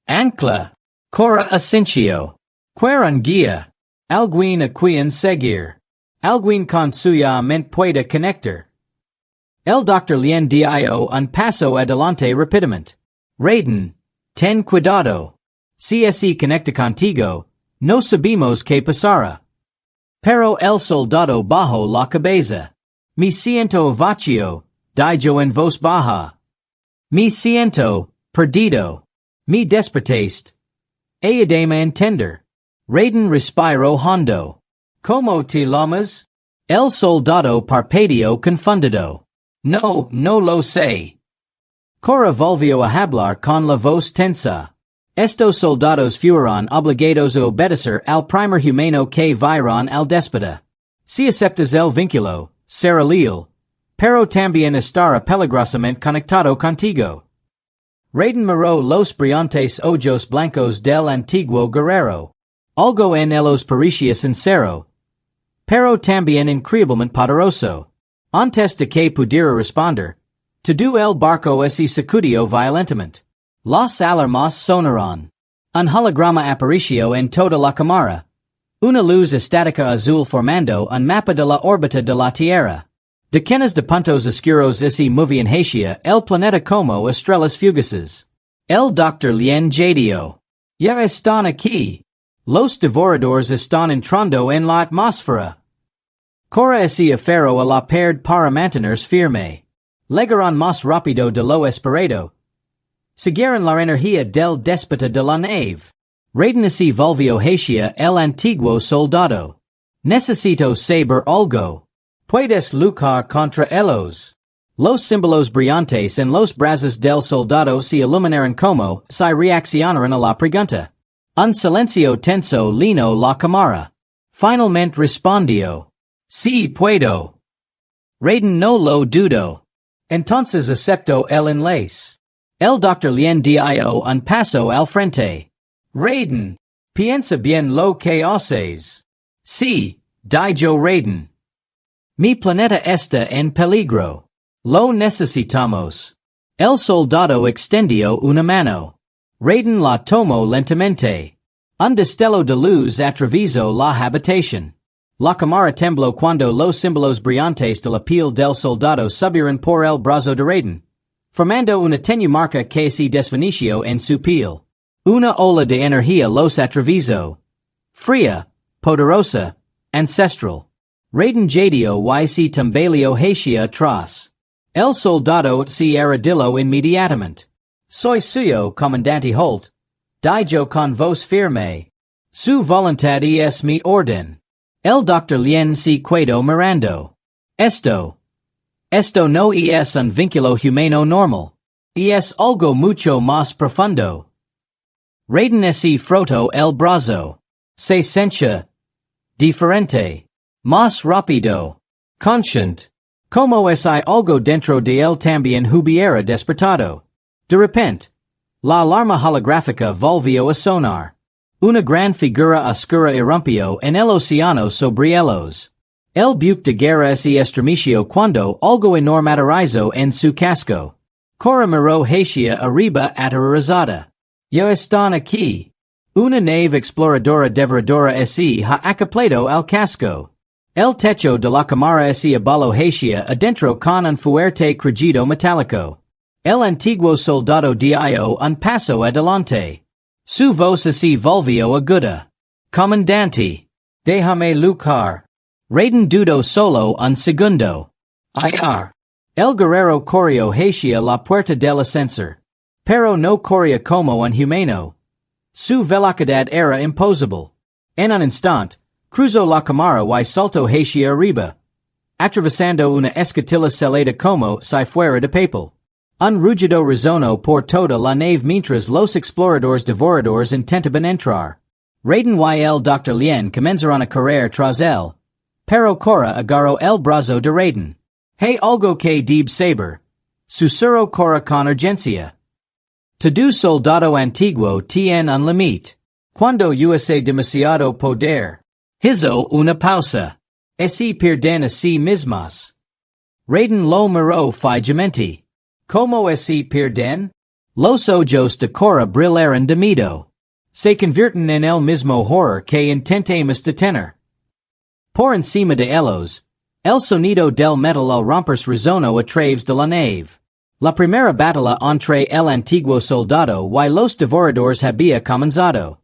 Ancla. Cora asintió. Querun guía. Alguien a quien seguir. Alguien con suya mente puede conectar. El Dr. Lien dio un paso adelante rápidamente. Raiden, ten cuidado. Si se conecta contigo, no sabemos qué pasará. Pero el soldado bajó la cabeza. Me siento vacío, dijo en voz baja. Me siento perdido. Me despertaste. Ayúdame a entender. Raiden respiró hondo. ¿Cómo te llamas? El soldado parpadeó confundido. No, no lo sé. Cora volvió a hablar con la voz tensa. Estos soldados fueron obligados a obedecer al primer humano que vieron al déspota. Si aceptas el vínculo, será leal, pero también estará peligrosamente conectado contigo. Raiden miró los brillantes ojos blancos del antiguo guerrero. Algo en ellos parecía sincero, pero también increíblemente poderoso. Antes de que pudiera responder, todo el barco se sacudió violentamente. Las alarmas sonaron. Un holograma apareció en toda la cámara. Una luz estática azul formando un mapa de la órbita de la Tierra. Decenas de puntos oscuros se movían hacia el planeta como estrellas fugaces. El Dr. Lien jadeó. Ya están aquí. Los devoradores están entrando en la atmósfera. Cora se aferró a la pared para mantenerse firme. Llegaron más rápido de lo esperado. Siguieron la energía del déspota de la nave. Raiden se volvió hacia el antiguo soldado. Necesito saber algo. Puedes luchar contra ellos. Los símbolos brillantes en los brazos del soldado se iluminaron como si reaccionaran a la pregunta. Un silencio tenso llenó la cámara. Finalmente respondió. Sí puedo. Raiden no lo dudó. Entonces aceptó el enlace. El Dr. Lien dio un paso al frente. Raiden, piensa bien lo que haces. Sí, dijo Raiden. Mi planeta está en peligro. Lo necesitamos. El soldado extendió una mano. Raiden la tomó lentamente. Un destello de luz atravesó la habitación. La cámara tembló cuando los símbolos brillantes de la piel del soldado subieron por el brazo de Raiden, formando una tenue marca que se desvaneció en su piel. Una ola de energía los atravesó. Fría, poderosa, ancestral. Raiden jadeó y se tambaleó hacia atrás. El soldado se arrodilló inmediatamente. Soy suyo, comandante Holt, dijo con voz firme. Su voluntad es mi orden. El Dr. Lien se quedó mirando. Esto no es un vínculo humano normal. Es algo mucho más profundo. Raiden ese froto el brazo. Se siente diferente. Más rápido. Conscient. Como es hay algo dentro de él también hubiera despertado. De repente, la alarma holográfica volvió a sonar. Una gran figura oscura irrumpió en el océano sobre ellos. El buque de guerra se estremeció cuando algo enorme en su casco. Cora miró hacia arriba aterrorizada. Ya están aquí. Una nave exploradora devoradora ha acoplado al casco. El techo de la cámara se abaló hacia adentro con un fuerte crujido metálico. El antiguo soldado dio un paso adelante. Su voz se volvió aguda. Comandante. Déjame luchar. Raiden dudó solo un segundo. Ir. El guerrero corrió hacia la puerta del ascensor. Pero no corría como un humano. Su velocidad era imposible. En un instante, cruzó la cámara y saltó hacia arriba, atravesando una escotilla celada como si fuera de papel. Un rugido resonó por toda la nave mientras los exploradores devoradores intentaban entrar. Raiden y el Dr. Lien comenzaron a correr tras él. Pero Cora agarró el brazo de Raiden. Hey algo que debe saber. Susurró Cora con urgencia. Tu soldado antiguo tiene un límite. Cuando use demasiado poder. Hizo una pausa. Ese pierden a sí mismas. Raiden lo miró fijamente. Como ese pierden? Los ojos de Cora brillaron de miedo. Se convierten en el mismo horror que intentamos detener. Por encima de ellos, el sonido del metal al romperse resonó a través de la nave. La primera batalla entre el antiguo soldado y los devoradores había comenzado.